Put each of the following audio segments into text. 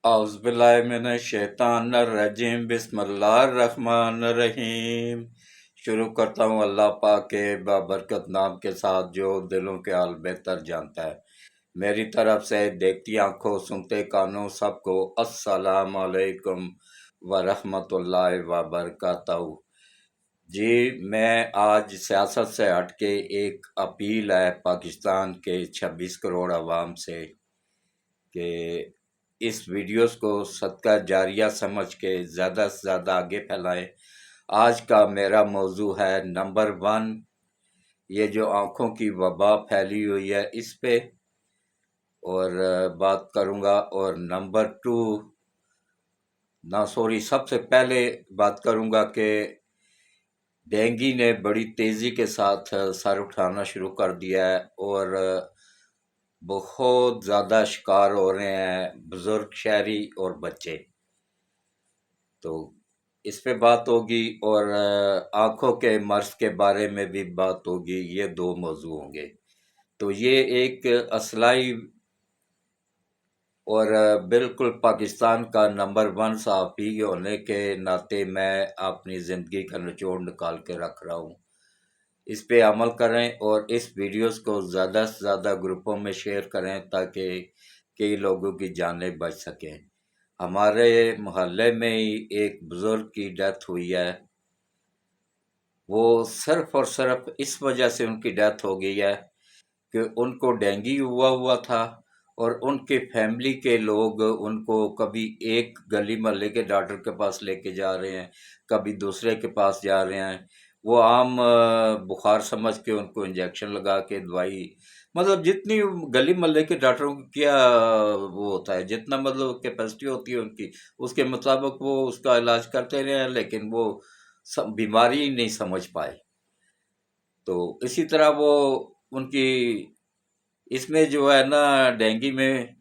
औज़ुबिल्लाहिमिनश्शैतानिर्रजीम बिस्मिल्लाहिर्रहमानिर्रहीम। शुरू करता हूँ अल्लाह पाक के बाबरकत नाम के साथ जो दिलों के हाल बेहतर जानता है। मेरी तरफ से देखती आंखों सुनते कानों सबको अस्सलाम वालेकुम व रहमतुल्लाहि व बरकातहू। जी, मैं आज सियासत से हट के एक अपील है पाकिस्तान के 26 करोड़ अवाम से कि इस वीडियोस को सदका जारिया समझ के ज़्यादा से ज़्यादा आगे फैलाएं। आज का मेरा मौजू है नंबर 1, ये जो आँखों की वबा फैली हुई है इस पे और बात करूँगा। और नंबर 2 सबसे पहले बात करूँगा कि डेंगू ने बड़ी तेज़ी के साथ सर उठाना शुरू कर दिया है और बहुत ज़्यादा शिकार हो रहे हैं बुज़ुर्ग, शहरी और बच्चे। तो इस पे बात होगी और आँखों के मर्ज़ के बारे में भी बात होगी। ये 2 मौज़ू होंगे। तो ये एक असलाई और बिल्कुल पाकिस्तान का नंबर 1 सहाफ़ी होने के नाते मैं अपनी ज़िंदगी का निचोड़ निकाल के रख रहा हूँ। इस पे अमल करें और इस वीडियोस को ज़्यादा से ज़्यादा ग्रुपों में शेयर करें ताकि कई लोगों की जानें बच सकें। हमारे मोहल्ले में ही एक बुज़ुर्ग की डेथ हुई है। वो सिर्फ़ और सिर्फ इस वजह से उनकी डेथ हो गई है कि उनको डेंगू हुआ था और उनके फैमिली के लोग उनको कभी एक गली मोहल्ले के डॉक्टर के पास लेके जा रहे हैं, कभी दूसरे के पास जा रहे हैं। वो आम बुखार समझ के उनको इंजेक्शन लगा के दवाई, मतलब जितनी गली मोहल्ले के डॉक्टरों की क्या वो होता है, जितना मतलब कैपेसिटी होती है उनकी, उसके मुताबिक वो उसका इलाज करते रहे हैं, लेकिन वो बीमारी ही नहीं समझ पाए। तो इसी तरह वो उनकी इसमें जो है ना, डेंगू में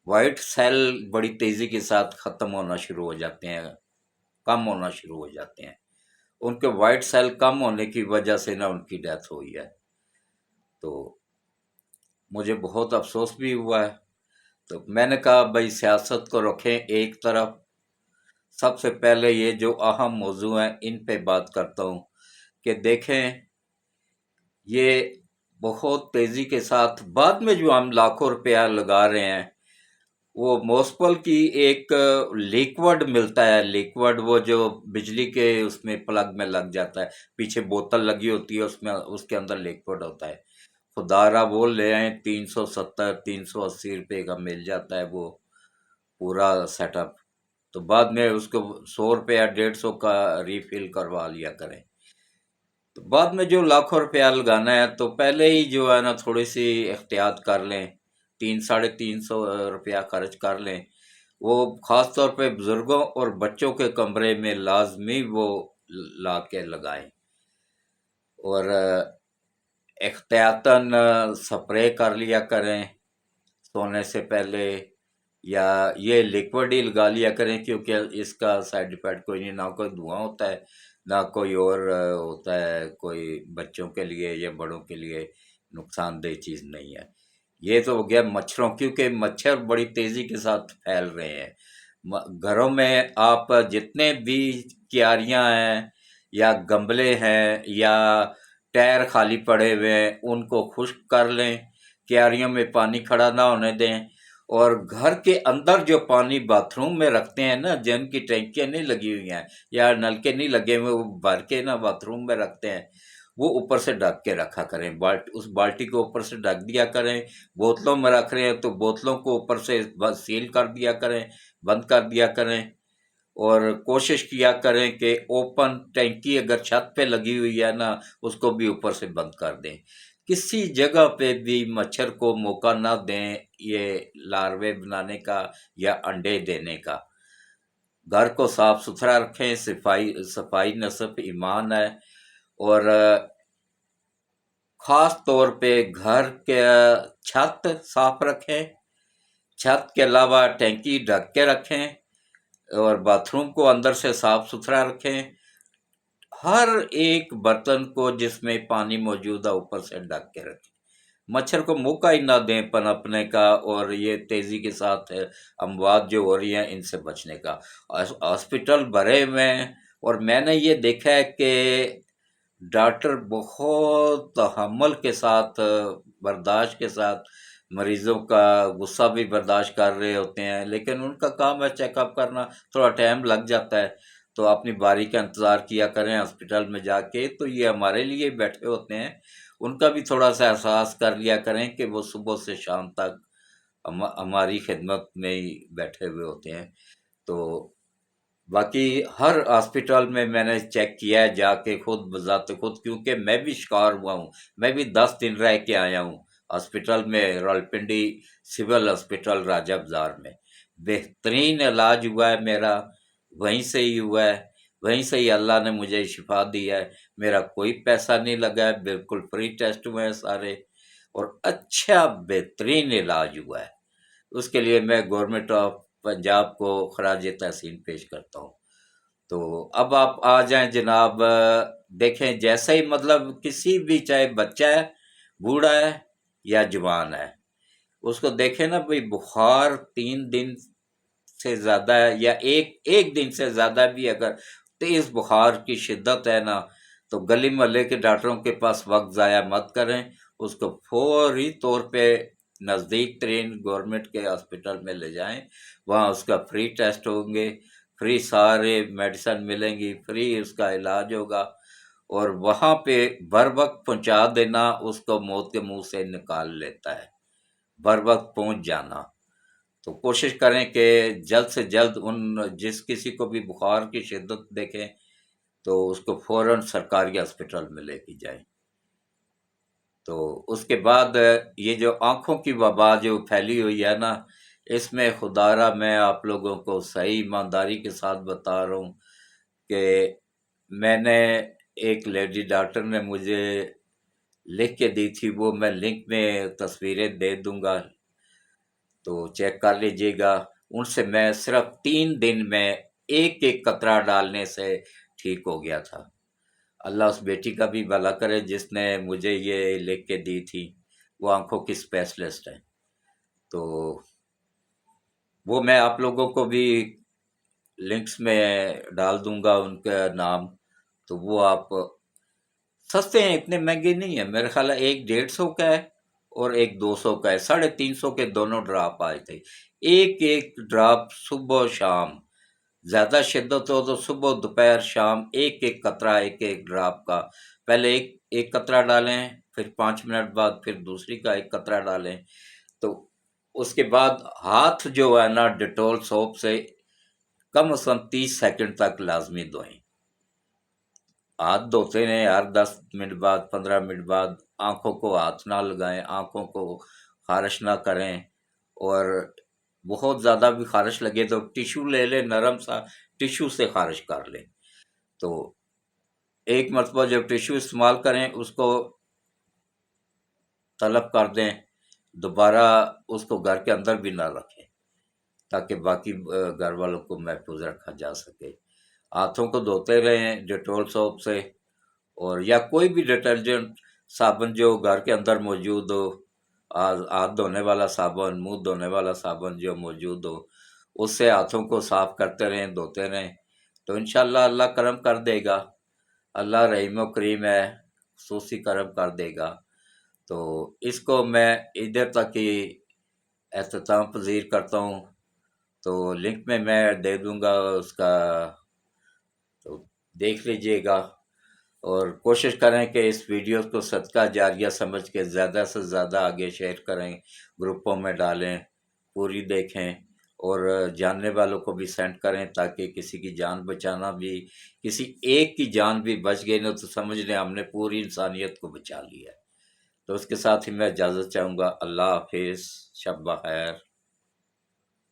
वाइट सेल बड़ी तेज़ी के साथ ख़त्म होना शुरू हो जाते हैं, कम होना शुरू हो जाते हैं। उनके वाइट सेल कम होने की वजह से ना उनकी डेथ हुई है। तो मुझे बहुत अफसोस भी हुआ है। तो मैंने कहा भाई सियासत को रखें एक तरफ, सबसे पहले ये जो अहम मौजू हैं इन पे बात करता हूँ कि देखें ये बहुत तेज़ी के साथ बाद में जो हम लाखों रुपया लगा रहे हैं, वो मोस्पल की एक लिक्विड मिलता है, लिक्विड वो जो बिजली के उसमें प्लग में लग जाता है, पीछे बोतल लगी होती है, उसमें उसके अंदर लिक्विड होता है। खुदारा वो ले आए, 370 380 रुपये का मिल जाता है वो पूरा सेटअप। तो बाद में उसको 100 रुपया 150 का रिफिल करवा लिया करें। तो बाद में जो लाखों रुपया लगाना है तो पहले ही जो है ना थोड़ी सी एहतियात कर लें, 300-350 रुपया खर्च कर लें। वो ख़ास तौर पे बुज़ुर्गों और बच्चों के कमरे में लाजमी वो ला के लगाएं और एहतियातन स्प्रे कर लिया करें सोने से पहले, या ये लिक्विड ही लगा लिया करें क्योंकि इसका साइड इफेक्ट कोई नहीं, ना कोई धुआं होता है ना कोई और होता है, कोई बच्चों के लिए या बड़ों के लिए नुकसानदेह चीज़ नहीं है। ये तो हो गया मच्छरों, क्योंकि मच्छर बड़ी तेज़ी के साथ फैल रहे हैं। घरों में आप जितने भी क्यारियां हैं या गमले हैं या टायर खाली पड़े हुए हैं उनको खुश्क कर लें, क्यारियों में पानी खड़ा ना होने दें। और घर के अंदर जो पानी बाथरूम में रखते हैं ना, जिनकी टैंकियाँ नहीं लगी हुई हैं या नलके नहीं लगे हुए, वो भर के ना बाथरूम में रखते हैं, वो ऊपर से ढक के रखा करें। उस बाल्टी को ऊपर से ढक दिया करें। बोतलों में रख रहे हैं तो बोतलों को ऊपर से बस सील कर दिया करें, बंद कर दिया करें। और कोशिश किया करें कि ओपन टैंकी अगर छत पे लगी हुई है ना, उसको भी ऊपर से बंद कर दें। किसी जगह पे भी मच्छर को मौका ना दें ये लार्वे बनाने का या अंडे देने का। घर को साफ सुथरा रखें, सफाई सफाई नस्फ ईमान है। और ख़ास तौर पे घर के छत साफ रखें, छत के अलावा टैंकी ढक के रखें और बाथरूम को अंदर से साफ सुथरा रखें। हर एक बर्तन को जिसमें पानी मौजूद है ऊपर से ढक के रखें। मच्छर को मौका ही ना दें पनपने का, और ये तेज़ी के साथ अमवात जो हो रही हैं इनसे बचने का। हॉस्पिटल भरे हुए हैं, और मैंने ये देखा है कि डॉक्टर बहुत तहम्मुल के साथ, बर्दाश्त के साथ मरीज़ों का गुस्सा भी बर्दाश्त कर रहे होते हैं, लेकिन उनका काम है चेकअप करना, थोड़ा टाइम लग जाता है। तो अपनी बारी का इंतज़ार किया करें हॉस्पिटल में जाके, तो ये हमारे लिए बैठे होते हैं, उनका भी थोड़ा सा एहसास कर लिया करें कि वो सुबह से शाम तक हमारी खिदमत में ही बैठे हुए होते हैं। तो बाकी हर हॉस्पिटल में मैंने चेक किया है जाके खुद बजाते खुद, क्योंकि मैं भी शिकार हुआ हूँ। मैं भी 10 दिन रह के आया हूँ हॉस्पिटल में, रावलपिंडी सिविल हॉस्पिटल राजा बाजार में। बेहतरीन इलाज हुआ है मेरा, वहीं से ही हुआ है, वहीं से ही अल्लाह ने मुझे शिफा दी है। मेरा कोई पैसा नहीं लगा है, बिल्कुल फ्री टेस्ट हुए हैं सारे, और अच्छा बेहतरीन इलाज हुआ है। उसके लिए मैं गवर्नमेंट ऑफ पंजाब को खराज तहसीन पेश करता हूँ। तो अब आप आ जाएं जनाब, देखें जैसे ही मतलब किसी भी, चाहे बच्चा है, बूढ़ा है या जवान है, उसको देखें ना भाई, बुखार 3 दिन से ज़्यादा है या एक एक दिन से ज़्यादा भी अगर तेज़ बुखार की शिद्दत है ना, तो गली मोहल्ले के डॉक्टरों के पास वक्त ज़ाया मत करें, उसको फौरी तौर पे नज़दीक तरीन गवर्नमेंट के हॉस्पिटल में ले जाएं। वहाँ उसका फ्री टेस्ट होंगे, फ्री सारे मेडिसिन मिलेंगी, फ्री उसका इलाज होगा, और वहाँ पे बर वक्त पहुँचा देना उसको मौत के मुंह से निकाल लेता है, बर वक्त पहुँच जाना। तो कोशिश करें कि जल्द से जल्द उन जिस किसी को भी बुखार की शिद्दत देखें तो उसको फौरन सरकारी हॉस्पिटल में लेके जाएं। तो उसके बाद ये जो आंखों की वबा जो फैली हुई है ना, इसमें खुदारा मैं आप लोगों को सही ईमानदारी के साथ बता रहा हूँ कि मैंने, एक लेडी डॉक्टर ने मुझे लिख के दी थी, वो मैं लिंक में तस्वीरें दे दूंगा, तो चेक कर लीजिएगा। उनसे मैं सिर्फ 3 दिन में एक एक कतरा डालने से ठीक हो गया था। अल्लाह उस बेटी का भी भला करे जिसने मुझे ये लिख के दी थी, वो आंखों की स्पेशलिस्ट है। तो वो मैं आप लोगों को भी लिंक्स में डाल दूंगा उनका नाम, तो वो आप, सस्ते हैं, इतने महंगे नहीं है, मेरे ख्याल है एक 150 का है और एक 200 का है, 350 के दोनों ड्रॉप आए थे। एक एक ड्रॉप सुबह शाम, ज्यादा शिद्दत हो तो सुबह दोपहर शाम एक एक कतरा, एक एक ड्रॉप का, पहले एक एक कतरा डालें, फिर 5 मिनट बाद फिर दूसरी का एक कतरा डालें। तो उसके बाद हाथ जो है ना डिटॉल सोप से कम से कम 30 सेकंड तक लाजमी धोएं। हाथ धोते रहें हर 10 मिनट बाद, 15 मिनट बाद। आंखों को हाथ ना लगाएं, आंखों को खारिश ना करें, और बहुत ज़्यादा भी खारिश लगे तो टिश्यू ले लें, नरम सा टिश्यू से खारिश कर लें। तो एक मरतबा जब टिश्यू इस्तेमाल करें उसको तलब कर दें, दोबारा उसको घर के अंदर भी ना रखें, ताकि बाकी घर वालों को महफूज रखा जा सके। हाथों को धोते रहें डिटॉल सोप से, और या कोई भी डिटर्जेंट साबुन जो घर के अंदर मौजूद हो, हाथ धोने वाला साबुन, मुंह धोने वाला साबुन जो मौजूद हो, उससे हाथों को साफ करते रहें, धोते रहें, तो इंशाल्लाह अल्लाह करम कर देगा। अल्लाह रहीम व करीम है, खसूसी करम कर देगा। तो इसको मैं इधर तक ही एहतमाम पजीर करता हूँ। तो लिंक में मैं दे दूंगा उसका, तो देख लीजिएगा, और कोशिश करें कि इस वीडियो को सदका जारिया समझ के ज़्यादा से ज़्यादा आगे शेयर करें, ग्रुपों में डालें, पूरी देखें, और जानने वालों को भी सेंड करें, ताकि किसी की जान बचाना भी, किसी एक की जान भी बच गई ना, तो समझ लें हमने पूरी इंसानियत को बचा लिया है। तो उसके साथ ही मैं इजाज़त चाहूँगा। अल्लाह हाफिज़, शब बख़ैर।